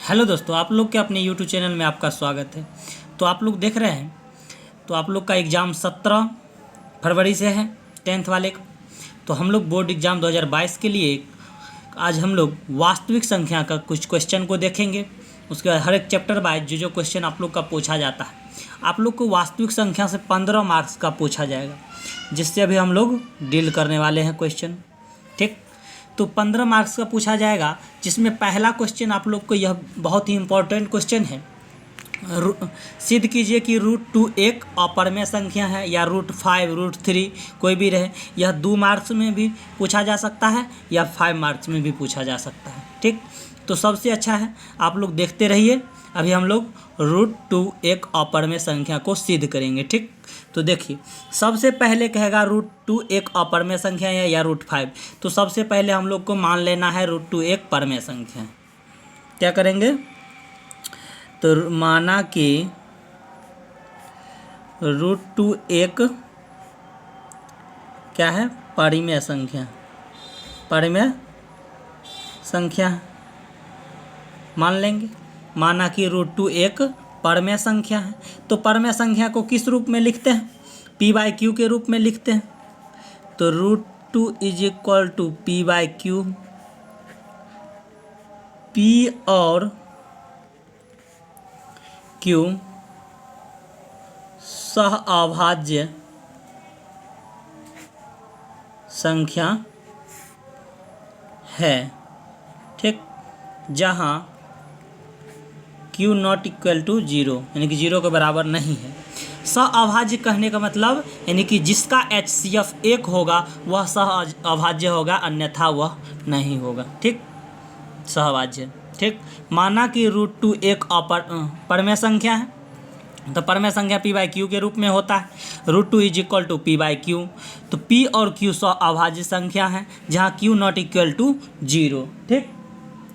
Hello दोस्तों, आप लोग के अपने यूट्यूब चैनल में आपका स्वागत है। तो आप लोग देख रहे हैं, तो आप लोग का एग्ज़ाम 17 फरवरी से है, 10th वाले का। तो हम लोग बोर्ड एग्ज़ाम 2022 के लिए आज हम लोग वास्तविक संख्या का कुछ क्वेश्चन को देखेंगे। उसके बाद हर एक चैप्टर वाइज जो जो क्वेश्चन आप लोग का पूछा जाता है, आप लोग को वास्तविक संख्या से 15 मार्क्स का पूछा जाएगा, जिससे अभी हम लोग डील करने वाले हैं क्वेश्चन। ठीक, तो 15 मार्क्स का पूछा जाएगा, जिसमें पहला क्वेश्चन आप लोग को यह बहुत ही इम्पोर्टेंट क्वेश्चन है। सिद्ध कीजिए कि √2 एक अपरमेय संख्या है, या √5 √3 कोई भी रहे। यह 2 मार्क्स में भी पूछा जा सकता है या 5 मार्क्स में भी पूछा जा सकता है। ठीक, तो सबसे अच्छा है आप लोग देखते रहिए। अभी हम लोग √2 एक अपरमेय संख्या को सिद्ध करेंगे। ठीक, तो देखिए, सबसे पहले कहेगा √2 एक अपरमेय संख्या है या √5। तो सबसे पहले हम लोग को मान लेना है √2 एक परमेय संख्या है। क्या करेंगे, तो माना कि √2 एक क्या है, परिमेय संख्या, परिमेय संख्या मान लेंगे। माना कि √2 एक परमेय संख्या है, तो परमेय संख्या को किस रूप में लिखते हैं, p/q के रूप में लिखते हैं। तो √2 = p/q। p और q सहअभाज्य संख्या है। ठीक, जहाँ q ≠ 0, यानी कि 0 के बराबर नहीं है। सहअभाज्य कहने का मतलब यानी कि जिसका HCF 1 होगा वह सहअभाज्य होगा, अन्यथा वह नहीं होगा। ठीक, सहअभाज्य। ठीक, माना कि √2 एक परमेय संख्या है, तो परमेय संख्या p/q के रूप में होता है। √2 = p/q। तो p और q सहअभाज्य संख्या है, जहाँ q ≠ 0। ठीक,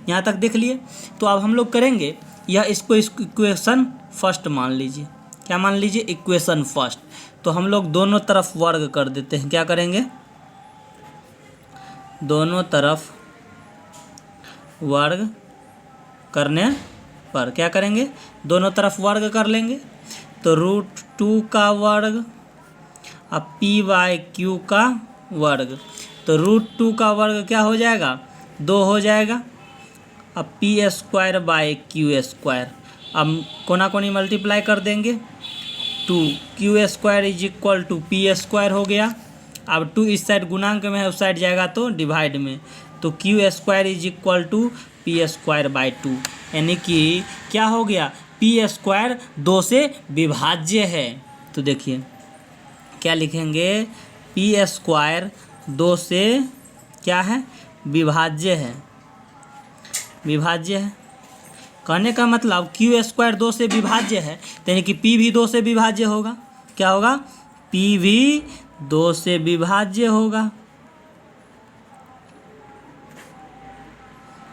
यहाँ तक देख लिए। तो अब हम लोग करेंगे यह, इसको इक्वेशन फर्स्ट मान लीजिए। क्या मान लीजिए, इक्वेशन फर्स्ट। तो हम लोग दोनों तरफ वर्ग कर देते हैं। क्या करेंगे, दोनों तरफ वर्ग करने पर क्या करेंगे, दोनों तरफ वर्ग कर लेंगे। तो √2 का वर्ग अब p/q का वर्ग। तो √2 का वर्ग क्या हो जाएगा, 2 हो जाएगा। अब p²/q²। अब कोना कोनी मल्टीप्लाई कर देंगे, 2 q² = p² हो गया। अब 2 इस साइड गुणांक में है, उस साइड जाएगा तो डिवाइड में। तो q² = p²/2, यानी कि क्या हो गया, p² 2 से विभाज्य है। तो देखिए क्या लिखेंगे, p² 2 से क्या है, विभाज्य है। विभाज्य है कहने का मतलब q² 2 से विभाज्य है, यानी कि p भी 2 से विभाज्य होगा। क्या होगा, p भी 2 से विभाज्य होगा।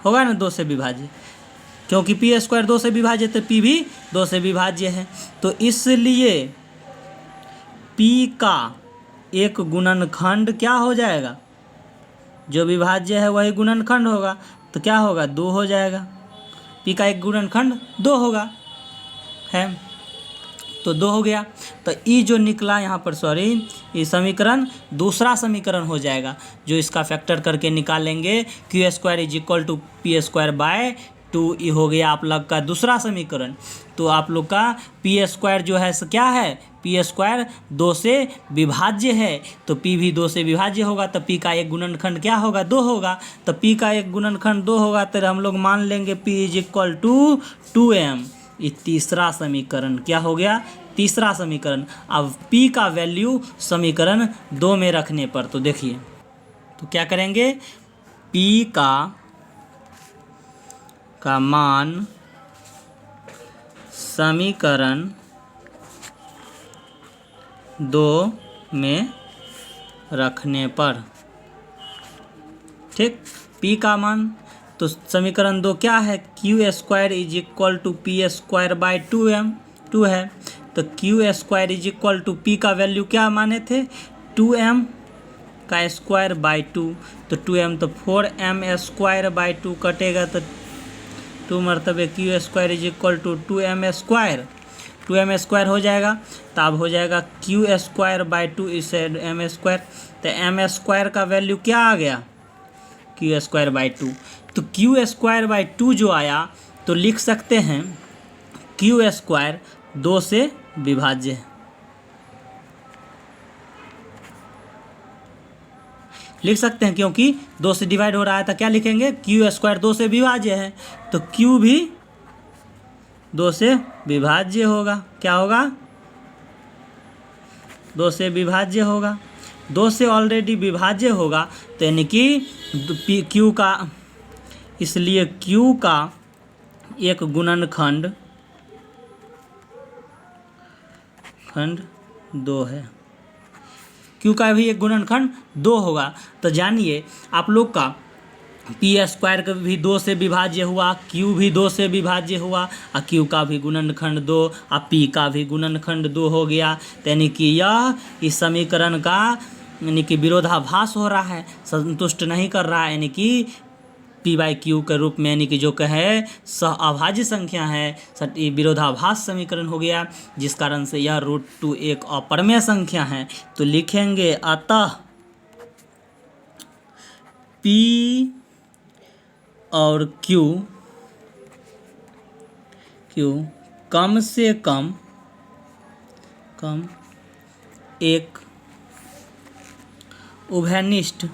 होगा ना, 2 से विभाज्य, क्योंकि p² 2 से विभाज्य, तो p भी 2 से विभाज्य है। तो इसलिए p का एक गुणनखंड क्या हो जाएगा, जो विभाज्य है वही गुणनखंड होगा। तो क्या होगा, 2 हो जाएगा। p का एक गुणनखंड 2 होगा, है, तो 2 हो गया। तो ई जो निकला यहाँ पर, सॉरी, ये समीकरण दूसरा समीकरण हो जाएगा, जो इसका फैक्टर करके निकालेंगे। q² = p²/2 ये हो गया आप लोग का दूसरा समीकरण। तो आप लोग का p² जो है क्या है, p² 2 से विभाज्य है, तो p भी 2 से विभाज्य होगा। तो p का एक गुणनखंड क्या होगा, 2 होगा। तो p का एक गुणनखंड 2 होगा, तो हम लोग मान लेंगे p = 2m। ये तीसरा समीकरण क्या हो गया, तीसरा समीकरण। अब p का वैल्यू समीकरण 2 में रखने पर, तो देखिए, तो क्या करेंगे, p का मान समीकरण 2 में रखने पर। ठीक, p का मान, तो समीकरण 2 क्या है, q² = p²/2m है। तो q² = p का वैल्यू क्या माने थे, 2m का स्क्वायर बाई 2, तो 2m, तो 4m² बाई 2 कटेगा, तो 2 मरतबे Q square is equal to 2m²। 2m² हो जाएगा, तब हो जाएगा क्यू स्क्वायर बाई 2 इसे m²। तो m² का वैल्यू क्या आ गया, क्यू स्क्वायर बाई 2। तो क्यू स्क्वायर बाई 2 जो आया तो लिख सकते हैं क्यू स्क्वायर 2 से विभाज्य है, लिख सकते हैं, क्योंकि 2 से डिवाइड हो रहा है तो क्या लिखेंगे, क्यू स्क्वायर 2 से विभाज्य है, तो क्यू भी 2 से विभाज्य होगा। क्या होगा, 2 से विभाज्य होगा। 2 से ऑलरेडी विभाज्य होगा तो यानी कि क्यू का, इसलिए क्यू का एक गुणनखंड 2 है। क्यू का भी एक गुणनखंड 2 होगा। तो जानिए आप लोग का पी स्क्वायर का भी 2 से विभाज्य हुआ, क्यू भी 2 से विभाज्य हुआ, और क्यू का भी गुणनखंड 2 और पी का भी गुणनखंड 2 हो गया। तो यानी कि यह इस समीकरण का यानी कि विरोधाभास हो रहा है, संतुष्ट नहीं कर रहा है, यानी कि पी बाई क्यू के रूप में, यानी कि जो कहे सह अभाज्य संख्या है, विरोधाभास समीकरण हो गया, जिस कारण से यह √2 एक अपरमेय संख्या है। तो लिखेंगे अतः पी और क्यू कम से कम एक उभयनिष्ठ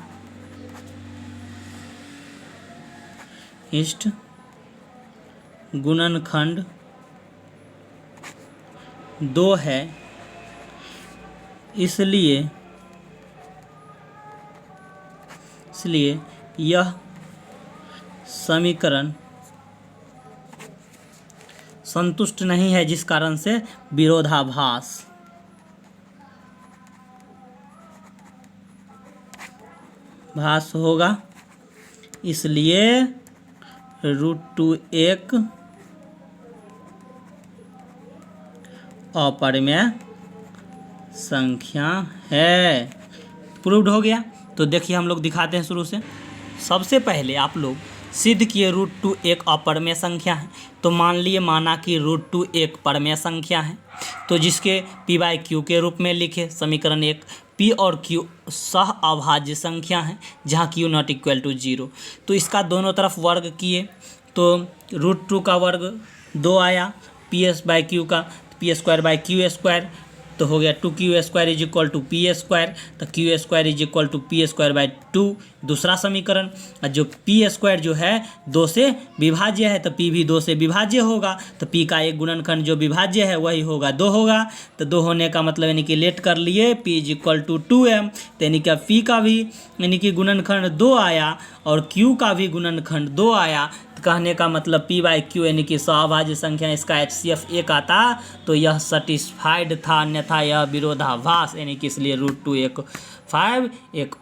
गुणनखंड 2 है, इसलिए यह समीकरण संतुष्ट नहीं है, जिस कारण से विरोधाभास होगा, इसलिए √2 एक अपरिमेय संख्या है। प्रूव्ड हो गया। तो देखिए हम लोग दिखाते हैं शुरू से। सबसे पहले आप लोग सिद्ध किए √2 एक अपरिमेय संख्या है, तो माना कि √2 एक परमेय संख्या है, तो जिसके पी बाई क्यू के रूप में लिखे समीकरण 1। पी और क्यू सह अभाज्य संख्या है, जहाँ क्यू नॉट इक्वल टू 0। तो इसका दोनों तरफ वर्ग किए तो √2 का वर्ग 2 आया, पी एस बाई क्यू का, P square by Q square, तो हो गया 2q square is equal to P square. तो Q square is equal to P square by 2 दूसरा समीकरण। और जो पी स्क्वायर जो है 2 से विभाज्य है, तो पी भी 2 से विभाज्य होगा, तो पी का एक गुणनखंड जो विभाज्य है वही होगा 2 होगा। तो 2 होने का मतलब यानी कि लेट कर लिए P is equal to 2m, तो यानी कि पी का भी यानी कि गुणनखंड 2 आया और क्यू का भी गुणनखंड 2 आया। कहने का मतलब पी बाई क्यू यानी कि सहअभाज्य संख्या, इसका HCF 1 आता तो यह सेटिस्फाइड था, अन्यथा यह विरोधाभास, यानी कि इसलिए √2 एक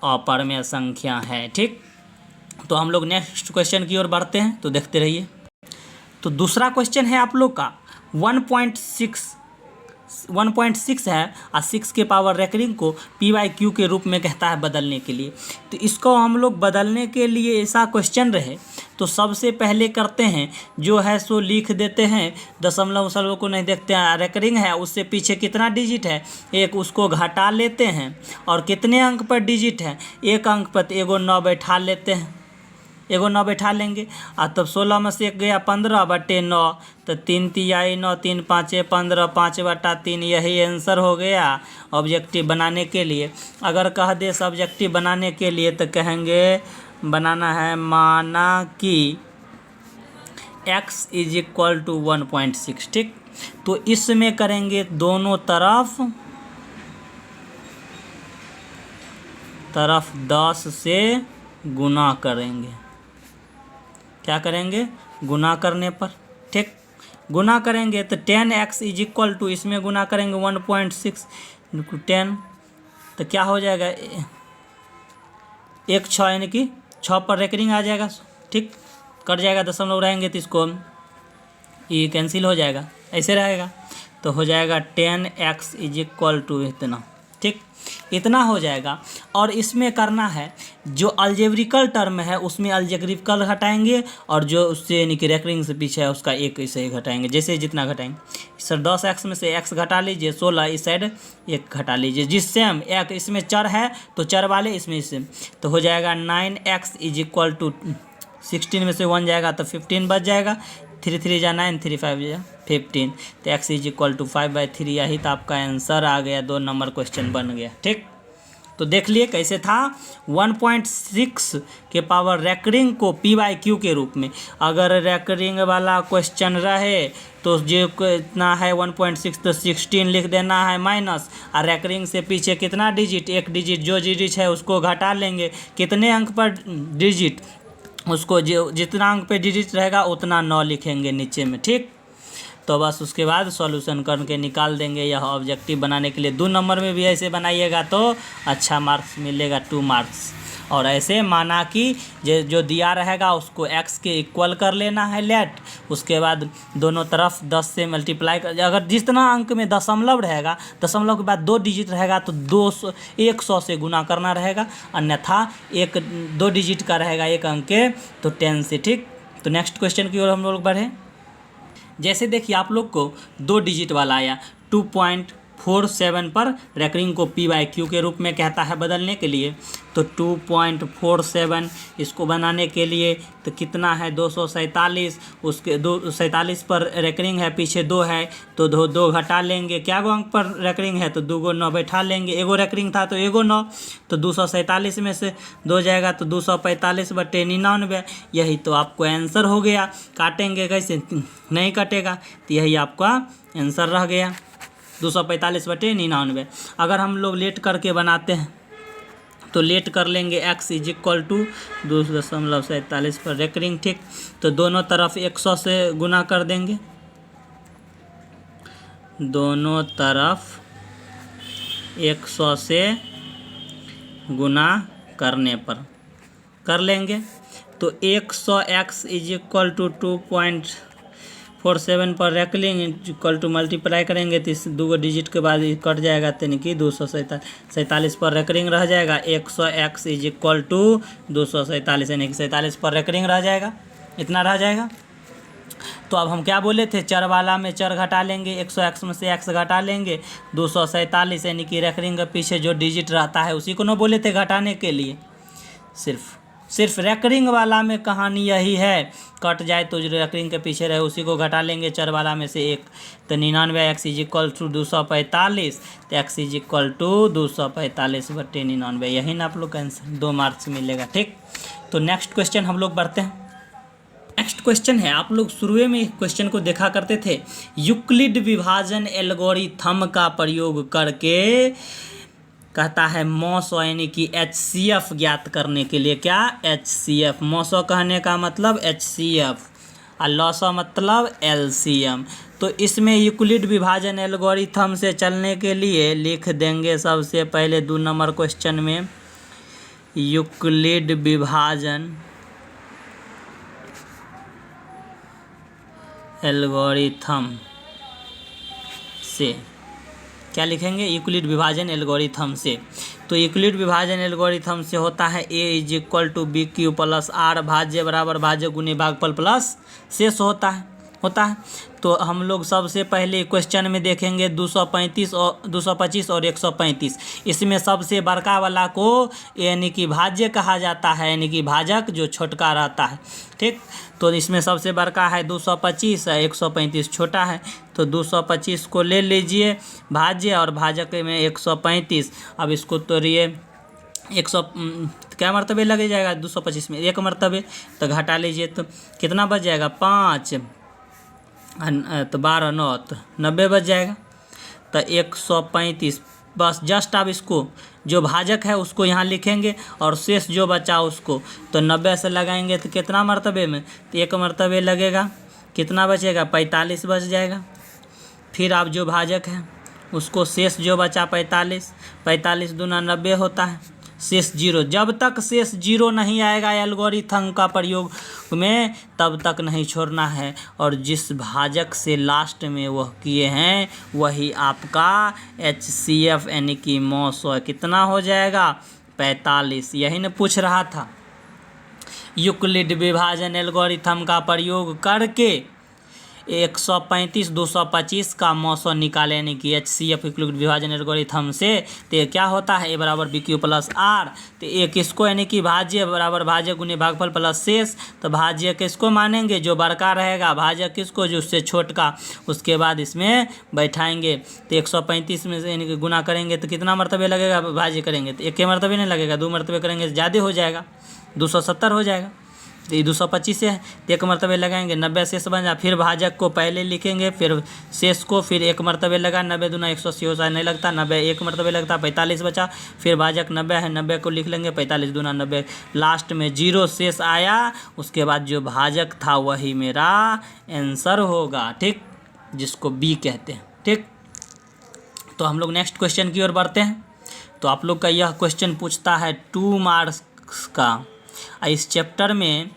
अपरिमेय संख्या है। ठीक, तो हम लोग नेक्स्ट क्वेश्चन की ओर बढ़ते हैं, तो देखते रहिए। तो दूसरा क्वेश्चन है आप लोग का 1.6 है और 6 के पावर रेकरिंग को पी बाई क्यू के रूप में कहता है बदलने के लिए। तो इसको हम लोग बदलने के लिए ऐसा क्वेश्चन रहे तो सबसे पहले करते हैं जो है सो लिख देते हैं, दशमलव को नहीं देखते हैं, रेकरिंग है उससे पीछे कितना डिजिट है एक, उसको घटा लेते हैं और कितने अंक पर डिजिट है, एक अंक पर, एगो 9 बैठा लेते हैं, एगो 9 बैठा लेंगे। और तब 16 में से 1 गया 15/9, तो 3 तिहाई 9, 3 पाँचे 15, 5/3, यही आंसर हो गया ऑब्जेक्टिव बनाने के लिए। अगर कह दे ऑब्जेक्टिव बनाने के लिए तो कहेंगे बनाना है, माना कि x इज इक्वल टू 1.6। ठीक, तो इसमें करेंगे दोनों तरफ 10 से गुना करेंगे। क्या करेंगे, गुना करने पर, ठीक, गुना करेंगे तो 10x इज इक्वल टू, इसमें गुना करेंगे 1.6 10, तो क्या हो जाएगा 1 6, यानी कि 6 पर रेकरिंग आ जाएगा। ठीक, कट जाएगा, दशमलव रहेंगे तो इसको ये कैंसिल हो जाएगा, ऐसे रहेगा, तो हो जाएगा 10x इज इक्वल टू इतना, ठीक, इतना हो जाएगा। और इसमें करना है जो अलजेब्रिकल टर्म है उसमें अलजेब्रिकल घटाएंगे, और जो उससे यानी कि रेकरिंग से पीछे है उसका एक इसे ही घटाएंगे, जैसे जितना घटाएंगे। सर 10x में से x घटा लीजिए, 16 इस साइड एक घटा लीजिए, जिससे हम एक इसमें चर है तो चर वाले इसमें इससे तो हो जाएगा 9x = 16 में से 1 जाएगा तो 15 बच जाएगा, 3 3 जा 9, 3 5 जा 15, तो x = 5/3। यही तो आपका आंसर आ गया, 2 नंबर क्वेश्चन बन गया। ठीक, तो देख लिए कैसे था। 1.6 के पावर रेकरिंग को p/q के रूप में, अगर रेकरिंग वाला क्वेश्चन रहे तो जो कितना है 1.6 तो 16 लिख देना है माइनस, और रेकरिंग से पीछे कितना डिजिट, एक डिजिट जो डिजिट है उसको घटा लेंगे, कितने अंक पर डिजिट, उसको जो जितना अंक पे डिजिट रहेगा उतना 9 लिखेंगे नीचे में। ठीक, तो बस उसके बाद सॉल्यूशन करके निकाल देंगे। यह ऑब्जेक्टिव बनाने के लिए 2 नंबर में भी ऐसे बनाइएगा तो अच्छा मार्क्स मिलेगा, 2 मार्क्स। और ऐसे माना कि जो दिया रहेगा उसको x के इक्वल कर लेना है लेट, उसके बाद दोनों तरफ 10 से मल्टीप्लाई कर, अगर जितना अंक में दशमलव रहेगा, दशमलव के बाद 2 डिजिट रहेगा तो 100 से गुना करना रहेगा, अन्यथा 2 डिजिट का रहेगा एक अंक के तो 10 से। ठीक, तो नेक्स्ट क्वेश्चन की ओर हम लोग बढ़े। जैसे देखिए आप लोग को 2 डिजिट वाला आया 2.47 पर रेकरिंग को p/q के रूप में कहता है बदलने के लिए, तो 2.47 इसको बनाने के लिए तो कितना है 247, उसके 247 पर रेकरिंग है, पीछे 2 है तो 2 घटा लेंगे, क्या गो अंक पर रेकरिंग है तो 2 को 9 बैठा लेंगे, एगो रेकरिंग था तो एगो 9, तो 247 में से 2 जाएगा तो 245/99। यही तो आपको आंसर हो गया। काटेंगे कैसे, नहीं कटेगा, तो यही आपका आंसर रह गया 245/99। अगर हम लोग लेट करके बनाते हैं तो लेट कर लेंगे x = 2.47 पर रेकरिंग। ठीक, तो दोनों तरफ 100 से गुना कर देंगे, दोनों तरफ 100 से गुना करने पर कर लेंगे तो 100x = 2.47 पर रेकरिंग इक्वल टू मल्टीप्लाई करेंगे तो इस 2 डिजिट के बाद कट जाएगा, यानी कि 247 पर रेकरिंग रह जाएगा। 100x = 247 यानी कि 47 पर रेकरिंग रह जाएगा, इतना रह जाएगा। तो अब हम क्या बोले थे, चर वाला में चर घटा लेंगे, 100x में से x घटा लेंगे, 247 यानी कि रेकरिंग के पीछे जो डिजिट रहता है उसी को न बोले थे घटाने के लिए। सिर्फ रेकरिंग वाला में कहानी यही है, कट जाए तो जो रेकरिंग के पीछे रहे उसी को घटा लेंगे चर वाला में से 1, तो 99x = 245, तो x = 245/99। यही ना आप लोग का आंसर, 2 मार्क्स मिलेगा। ठीक, तो नेक्स्ट क्वेश्चन हम लोग बढ़ते हैं। नेक्स्ट क्वेश्चन है, आप लोग शुरू में क्वेश्चन को देखा करते थे, यूक्लिड विभाजन एल्गोरिथम का प्रयोग करके कहता है मॉसो यानी कि HCF ज्ञात करने के लिए। क्या HCF, मॉसो कहने का मतलब HCF और लॉसो मतलब LCM। तो इसमें यूक्लिड विभाजन एल्गोरिथम से चलने के लिए लिख देंगे सबसे पहले 2 नंबर क्वेश्चन में, यूक्लिड विभाजन एल्गोरिथम से क्या लिखेंगे, यूक्लिड विभाजन एल्गोरिथम से। तो यूक्लिड विभाजन एल्गोरिथम से होता है a = bq + r भाज्य बराबर भाज्य गुणे भागफल प्लस शेष होता है। तो हम लोग सबसे पहले क्वेश्चन में देखेंगे 225 और 135। इसमें सबसे बड़का वाला को यानी कि भाज्य कहा जाता है, यानी कि भाजक जो छोटका रहता है। ठीक, तो इसमें सबसे बड़का है 225 है, 135 छोटा है, तो 225 को ले लीजिए भाज्य और भाजक में 135। अब इसको तोड़िए, 100 क्या मरतबे लगे जाएगा 225 में, 1 मरतबे, तो घटा लीजिए तो कितना बच जाएगा 5, तो 12 9 तो 90 बच जाएगा, तो 135। बस जस्ट अब इसको जो भाजक है उसको यहाँ लिखेंगे और शेष जो बचा उसको तो 90 से लगाएंगे तो कितना मरतबे में, तो 1 मरतबे लगेगा, कितना बचेगा 45 बच जाएगा। फिर आप जो भाजक है उसको शेष जो बचा 45 दूना 90 होता है, शेष जीरो, जब तक शेष जीरो नहीं आएगा एल्गोरिथम का प्रयोग में तब तक नहीं छोड़ना है। और जिस भाजक से लास्ट में वह किए हैं वही आपका HCF यानी कि मौसो कितना हो जाएगा 45। यही न पूछ रहा था। यूक्लिड विभाजन एल्गोरिथम का प्रयोग करके 135 225 का मौसो निकाले यानी कि HCF यूक्लिड विभाजन एल्गोरिथम से। तो ये क्या होता है, ए बराबर BQ प्लस R। तो ये किसको यानी कि भाज्य बराबर भाज्य गुने भागफल प्लस शेष। तो भाज्य किसको मानेंगे, जो बड़का रहेगा, भाज्य किसको, जो उससे छोटका। उसके बाद इसमें बैठाएंगे तो 135 में से यानी कि गुना करेंगे तो कितना मरतबे लगेगा, भाज्य करेंगे तो 1 मरतबे नहीं लगेगा, 2 मरतबे करेंगे तो ज़्यादा हो जाएगा, 270 हो जाएगा। तो ये 225 है तो 1 मरतबे लगाएंगे, 90 शेष बन जाए। फिर भाजक को पहले लिखेंगे, फिर शेष को, फिर 1 मरतबे लगा, 90 दूना 180 हो जाए, नहीं लगता, 90 1 मरतबे लगता, 45 बचा। फिर भाजक 90 है, 90 को लिख लेंगे, 45 दूना 90, लास्ट में 0 शेष आया। उसके बाद जो भाजक था वही मेरा आंसर होगा, ठीक, जिसको B कहते हैं, ठीक। तो हम लोग नेक्स्ट क्वेश्चन की ओर बढ़ते हैं। तो आप लोग का यह क्वेश्चन पूछता है 2 मार्क्स का। इस चैप्टर में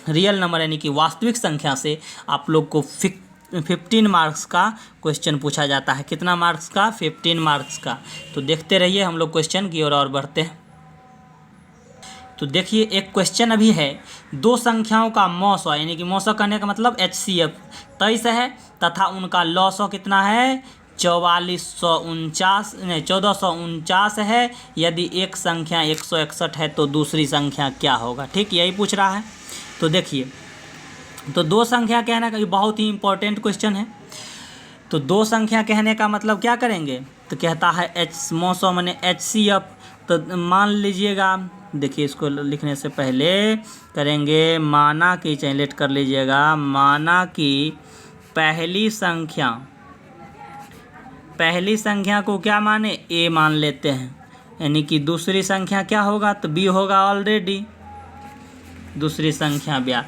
रियल नंबर यानी कि वास्तविक संख्या से आप लोग को 15 मार्क्स का क्वेश्चन पूछा जाता है। कितना मार्क्स का, 15 मार्क्स का। तो देखते रहिए, हम लोग क्वेश्चन की ओर और बढ़ते हैं। तो देखिए, एक क्वेश्चन अभी है, 2 संख्याओं का मौसो यानी कि मौसो करने का मतलब HCF 23 है तथा उनका लॉसो कितना है 1449 है। यदि एक संख्या 161 है तो दूसरी संख्या क्या होगा, ठीक, यही पूछ रहा है। तो देखिए, तो 2 संख्या कहने का ये बहुत ही इंपॉर्टेंट क्वेश्चन है। तो 2 संख्या कहने का मतलब क्या करेंगे, तो कहता है मौसो माने HCF। तो मान लीजिएगा, देखिए इसको लिखने से पहले करेंगे, माना कि, चाहे लेट कर लीजिएगा, माना कि पहली संख्या को क्या माने, A मान लेते हैं, यानी कि दूसरी संख्या क्या होगा, तो B होगा ऑलरेडी, दूसरी संख्या B।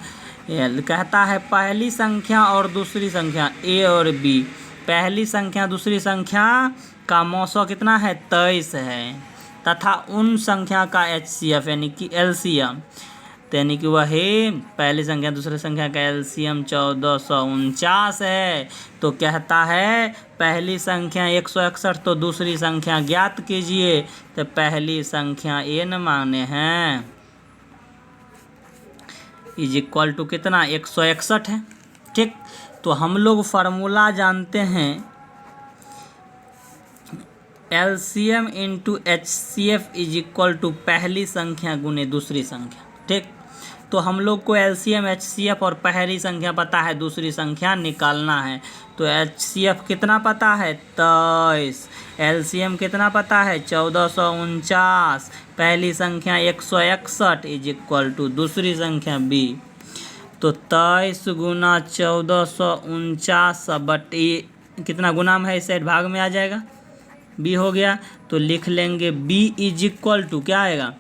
कहता है पहली संख्या और दूसरी संख्या A और B, पहली संख्या दूसरी संख्या का मौसो कितना है 23 है तथा उन संख्या का HCF यानी कि LCM, यानी कि वह है पहली संख्या दूसरी संख्या का LCM 1449 है। तो कहता है पहली संख्या 161 तो दूसरी संख्या ज्ञात कीजिए। तो पहली संख्या A न माने हैं, इज इक्वल टू कितना 161 है, ठीक। तो हम लोग फार्मूला जानते हैं, LCM into HCF is equal to पहली संख्या गुने दूसरी संख्या, ठीक। तो हम लोग को LCM HCF और पहली संख्या पता है, दूसरी संख्या निकालना है। तो HCF कितना पता है 23, LCM कितना पता है 1449, पहली संख्या 161 इज इक्वल टू दूसरी संख्या B। तो 23 गुना 1449 बटे कितना गुना में है, इस साइड भाग में आ जाएगा, B हो गया। तो लिख लेंगे B इज इक्वल टू क्या आएगा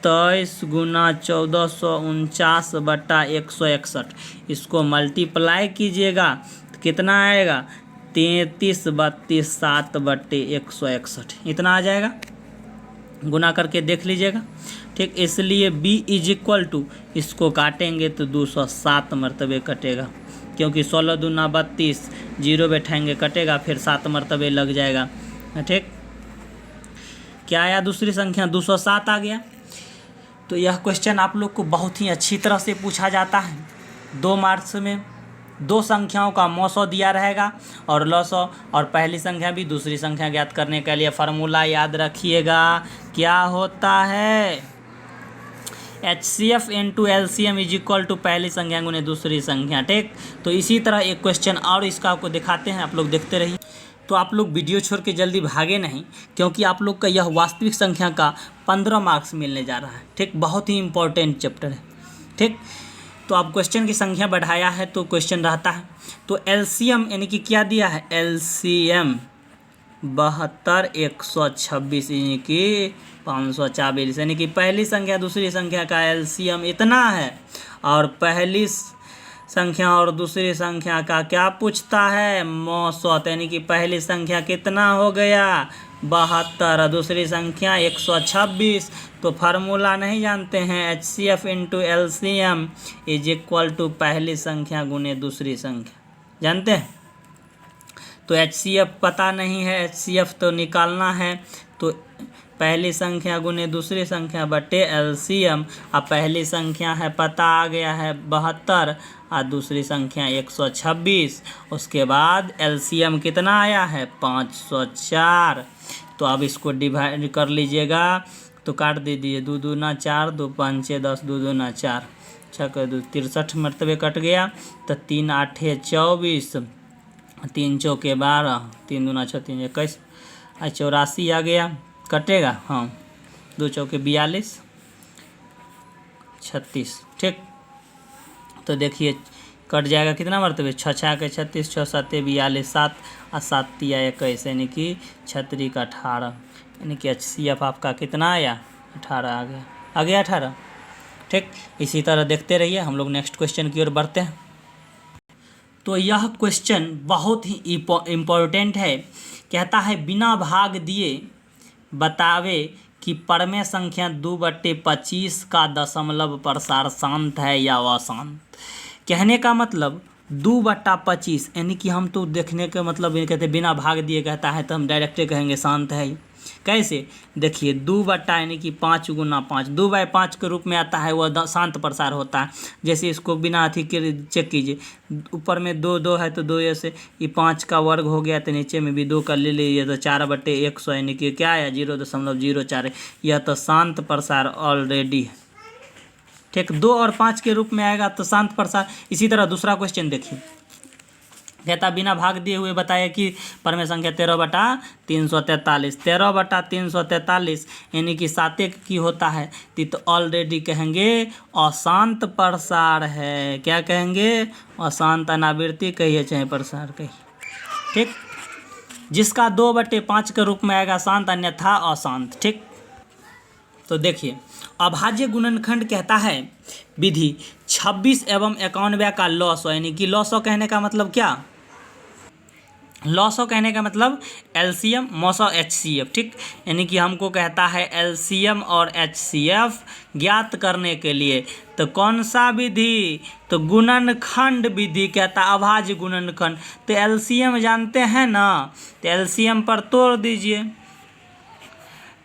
23 गुना 1449 बटा 161। इसको मल्टीप्लाई कीजिएगा तो कितना आएगा 33 32 7 बटे 161, इतना आ जाएगा, गुना करके देख लीजिएगा, ठीक। इसलिए B इज इक्वल टू, इसको काटेंगे तो 207 मरतबे कटेगा, क्योंकि 16 दूना 32, 0 बैठाएंगे कटेगा, फिर 7 मरतबे लग जाएगा, ठीक। क्या आया, दूसरी संख्या 207 आ गया। तो यह क्वेश्चन आप लोग को बहुत ही अच्छी तरह से पूछा जाता है। 2 मार्क्स में 2 संख्याओं का मौसो दिया रहेगा और लॉसो, और पहली संख्या भी दूसरी संख्या ज्ञात करने के लिए फार्मूला याद रखिएगा, क्या होता है HCF into LCM is equal to पहली संख्या गुने दूसरी संख्या, ठीक। तो इसी तरह एक क्वेश्चन और इसका आपको दिखाते हैं, आप लोग देखते रहिए। तो आप लोग वीडियो छोड़ के जल्दी भागे नहीं, क्योंकि आप लोग का यह वास्तविक संख्या का 15 मार्क्स मिलने जा रहा है, ठीक। बहुत ही इंपॉर्टेंट चैप्टर है, ठीक। तो आप क्वेश्चन की संख्या बढ़ाया है तो क्वेश्चन रहता है, तो LCM यानी कि क्या दिया है, LCM 72 126 यानी कि 524, यानी कि पहली संख्या दूसरी संख्या का LCM इतना है और पहली संख्या और दूसरी संख्या का क्या पूछता है, औसत, यानी कि पहली संख्या कितना हो गया 72, दूसरी संख्या 126। तो फार्मूला नहीं जानते हैं, HCF into LCM is equal to पहली संख्या गुने दूसरी संख्या, जानते हैं। तो HCF पता नहीं है, HCF तो निकालना है, तो पहली संख्या गुने दूसरी संख्या बटे LCM। अब पहली संख्या है पता आ गया है 72 और दूसरी संख्या 126, उसके बाद LCM कितना आया है 504। तो अब इसको डिवाइड कर लीजिएगा, तो काट दीजिए, 2 दूना 4, 2 5 10, 2 दूना 4, 6 कर 2 63 मरतबे कट गया। तो 3 8 24, 3 चौके 12, 3 दूना 6 3 21, 84 आ गया, कटेगा, हाँ, 2 चौके 42, 36, ठीक। तो देखिए कट जाएगा कितना मरतबे, 6 6 के 36, 6 7 42, 7 और 7 तिया 21, यानी कि 36 का 18, यानी कि HCF आपका कितना आया 18 आ गया 18, ठीक। इसी तरह देखते रहिए, हम लोग नेक्स्ट क्वेश्चन की ओर बढ़ते हैं। तो यह क्वेश्चन बहुत ही इम्पोर्टेंट है, कहता है बिना भाग दिए बतावे कि परमेय संख्या 2/25 का दशमलव प्रसार शांत है या अशांत। कहने का मतलब 2/25, यानी कि हम तो देखने के मतलब ये कहते बिना भाग दिए कहता है, तो हम डायरेक्ट कहेंगे शांत है। कैसे, देखिए 2 बट्टा यानी कि 5 गुना 5, 2/5 के रूप में आता है, वह शांत प्रसार होता है। जैसे इसको बिना अथी के चेक कीजिए, ऊपर में 2 2 है तो 2 ऐसे, ये 5 का वर्ग हो गया, तो नीचे में भी 2 का ले लीजिए, तो 4/100 यानी कि क्या आया 0.04। यह तो शांत प्रसार ऑलरेडी है, ठीक। 2 और 5 के रूप में आएगा तो शांत प्रसार। इसी तरह दूसरा क्वेश्चन देखिए, कहता बिना भाग दिए हुए बताया कि परमेय संख्या 13/343, 13/343 यानी कि 7 की होता है, तो ऑलरेडी कहेंगे अशांत प्रसार है। क्या कहेंगे, अशांत अनावृत्ति कहिए चाहे प्रसार कहिए, ठीक। जिसका 2/5 के रूप में आएगा शांत, अन्यथा अशांत, ठीक। तो देखिए अभाज्य गुणनखंड कहता है विधि 26 एवं 91 का लॉस, यानी कि लॉस कहने का मतलब क्या, लॉसो कहने का मतलब LCM मौसो HCF, ठीक। यानी कि हमको कहता है LCM और HCF ज्ञात करने के लिए, तो कौन सा विधि, तो गुणनखंड विधि कहता, अभाज्य गुणनखंड। तो LCM जानते हैं ना, तो LCM पर तोड़ दीजिए,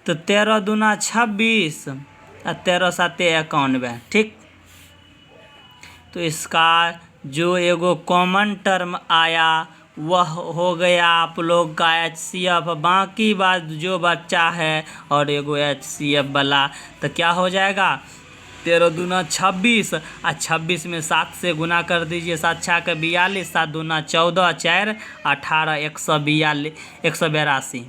तो 13 दूना 26 और 13 7 91, ठीक। तो इसका जो एगो कॉमन टर्म आया वह हो गया आप लोग का HCF, बाकी बात जो बच्चा है और एगो HCF वाला, तो क्या हो जाएगा 13 दूना 26 और 26 में 7 से गुना कर दीजिए, 7 6 के 42, 7 दूना 14, 4 18, 182,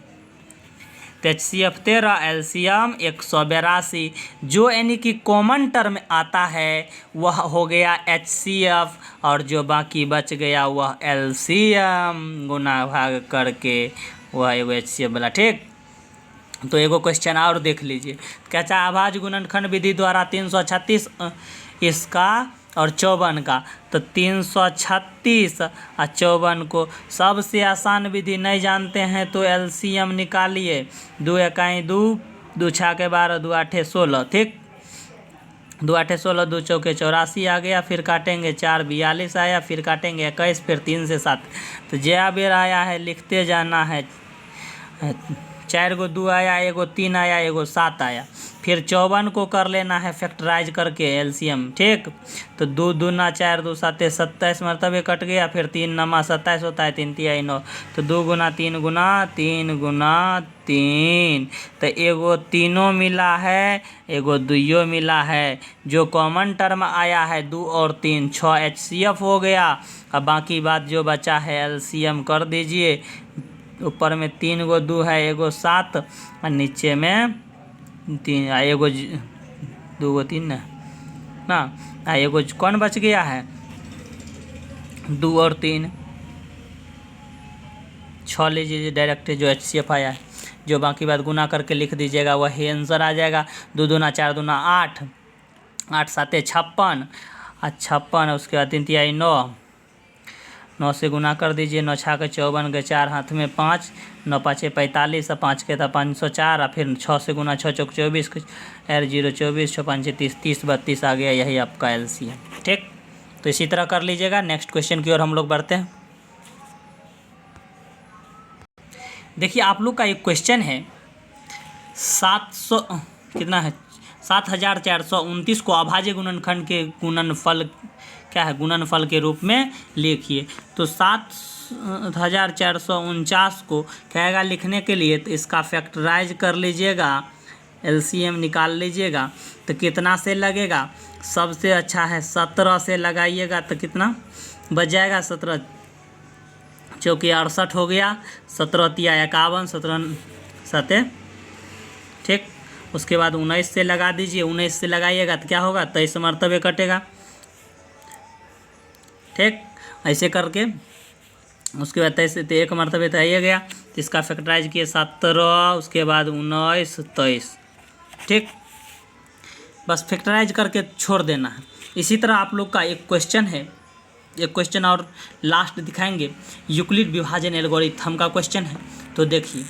तो HCF 13, LCM 182, जो यानी कि कॉमन टर्म आता है वह हो गया HCF, और जो बाकी बच गया वह LCM गुना भाग करके वह एगो HCF वाला, ठीक। तो एगो क्वेश्चन और देख लीजिए, कहता अभाज्य गुणनखंड विधि द्वारा 336 इसका और 54 का, तो 336 और 54 को सबसे आसान विधि नहीं जानते हैं तो LCM निकालिए, 2 1 2, 2 6 के 12, 2 8 16, ठीक। 2 8 16, 2 चौके 84 आ गया, फिर काटेंगे 4 42 आया, फिर काटेंगे 21, फिर 3 से 7, तो जया बेर आया है लिखते जाना है। 4 गो 2 आया, एगो 3 आया, एगो 7 आया, फिर 54 को कर लेना है फैक्टराइज करके LCM, ठीक। तो 2 दूना 4, 2 7 27 मरतबे कट गया, फिर 3 नमा 27 होता है, 3 तिया 9, तो 2 गुना 3 गुना 3 गुना 3, तो एगो 3 मिला है, एगो 2 मिला है, जो कॉमन टर्म आया है 2 और 3 6 HCF हो गया। अब बाकी बात जो बचा है LCM कर दीजिए, ऊपर में 3 गो 2 है, एगो 7 और नीचे में 3, एगो 2 गो 3 ना, एगो कौन बच गया है 2 और 3, 6 लीजिए डायरेक्ट जो HCF आया है, जो बाकी बात गुना करके लिख दीजिएगा वही आंसर आ जाएगा। 2 दूना 4 दूना 8, 8 7 56 56, उसके बाद 3 तिहाई 9, 9 से गुना कर दीजिए, 9 छाके 54 के 4 हाथ में 5, 9 पाँचे 45, 5 के था 504, और फिर 6 से गुना 6 चौक 24, और 0 24, 6 5 30, 30 32 आ गया, यही आपका एलसीएम। ठीक, तो इसी तरह कर लीजिएगा। नेक्स्ट क्वेश्चन की ओर हम लोग बढ़ते हैं। देखिए आप लोग का एक क्वेश्चन है, 700 कितना है 7429 को अभाज्य गुणनखंड के गुणनफल क्या है, गुणनफल के रूप में लिखिए। तो 7449 को कहेगा लिखने के लिए, तो इसका फैक्टराइज कर लीजिएगा, एलसीएम निकाल लीजिएगा, तो कितना से लगेगा। सबसे अच्छा है 17 से लगाइएगा, तो कितना बच जाएगा, 17 चौकी 68 हो गया, 17 तिया 51, 17 7, ठीक। उसके बाद 19 से लगा दीजिए, 19 से लगाइएगा तो क्या होगा, 23 मरतबे कटेगा, ठीक। ऐसे करके उसके बाद 23 से 1 मरतबे तो आइए गया, तो इसका फैक्टराइज किए 17, उसके बाद 19 23, ठीक। बस फैक्टराइज करके छोड़ देना है। इसी तरह आप लोग का एक क्वेश्चन है, एक क्वेश्चन और लास्ट दिखाएंगे, यूक्लिड विभाजन एल्गोरिथम का क्वेश्चन है। तो देखिए,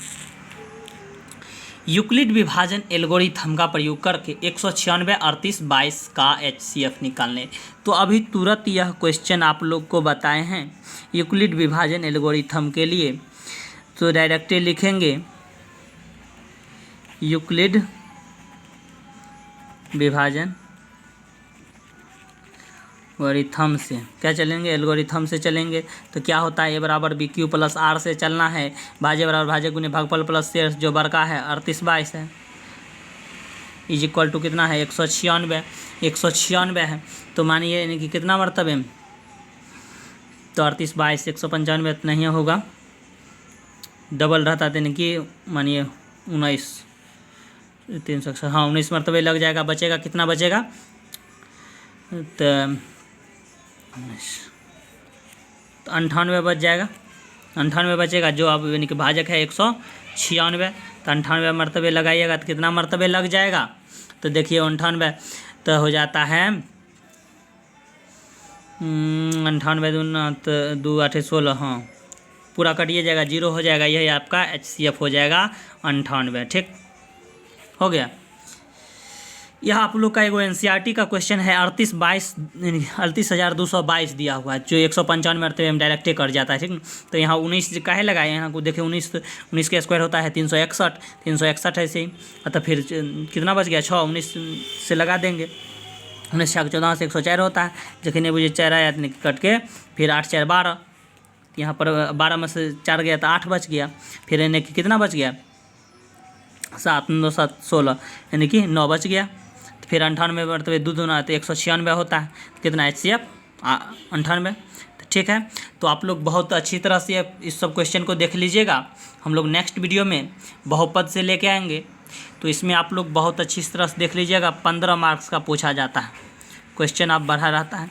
यूक्लिड विभाजन एल्गोरिथम का प्रयोग करके 196 38 22 का एचसीएफ निकालने। तो अभी तुरंत यह क्वेश्चन आप लोग को बताए हैं यूक्लिड विभाजन एल्गोरिथम के लिए। तो डायरेक्टली लिखेंगे यूक्लिड विभाजन एल्गोरिथम से, क्या चलेंगे, एल्गोरिथम से चलेंगे। तो क्या होता है, ए बराबर बी क्यू प्लस आर से चलना है, भाज्य बराबर भाज्य गुने भागफल प्लस शेष जो बड़का है 38 22 है, इज इक्वल टू कितना है 196 है। तो मानिए यानी कि कितना मरतबे, तो 38 22 195 नहीं होगा, डबल रहता है, यानी कि मानिए 19 300, हाँ 19 मरतबे लग जाएगा। बचेगा कितना, बचेगा तो 98 बच जाएगा, 98 बचेगा, जो अब यानी कि भाजक है 196, तो 98 मरतबे लगाइएगा तो कितना मरतबे लग जाएगा। तो देखिए 98 तो हो जाता है 98 तो 2 8 16, हाँ पूरा कटिए जाएगा, 0 हो जाएगा, यही आपका एचसीएफ हो जाएगा 98, ठीक हो गया। यह आप लोग का एगो एनसीईआरटी का क्वेश्चन है, 38,222 दिया हुआ है, जो 195 मरतबे में डायरेक्ट कर जाता है, ठीक। तो यहाँ 19 काहे लगाए, यहाँ को देखिए 19 के स्क्वायर होता है 361 ऐसे ही, तो फिर कितना बच गया 6, 19 से लगा देंगे, 19 6 14 से 104 होता है, जखने मुझे 4 आया तो कट के फिर 8 4 12, यहाँ पर 12 में से 4 गया तो 8 बच गया, फिर यानी कि कितना बच गया 7 9 7 16, यानी कि 9 बच गया। फिर 98 मरतबे 2 दूना तो 196 होता है, कितना एचसीएफ 98, तो ठीक है। तो आप लोग बहुत अच्छी तरह से इस सब क्वेश्चन को देख लीजिएगा। हम लोग नेक्स्ट वीडियो में बहुपद से लेके आएंगे, तो इसमें आप लोग बहुत अच्छी तरह से देख लीजिएगा। 15 मार्क्स का पूछा जाता है क्वेश्चन, आप बढ़ा रहता है,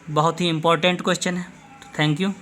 बहुत ही इम्पोर्टेंट क्वेश्चन है। Thank you.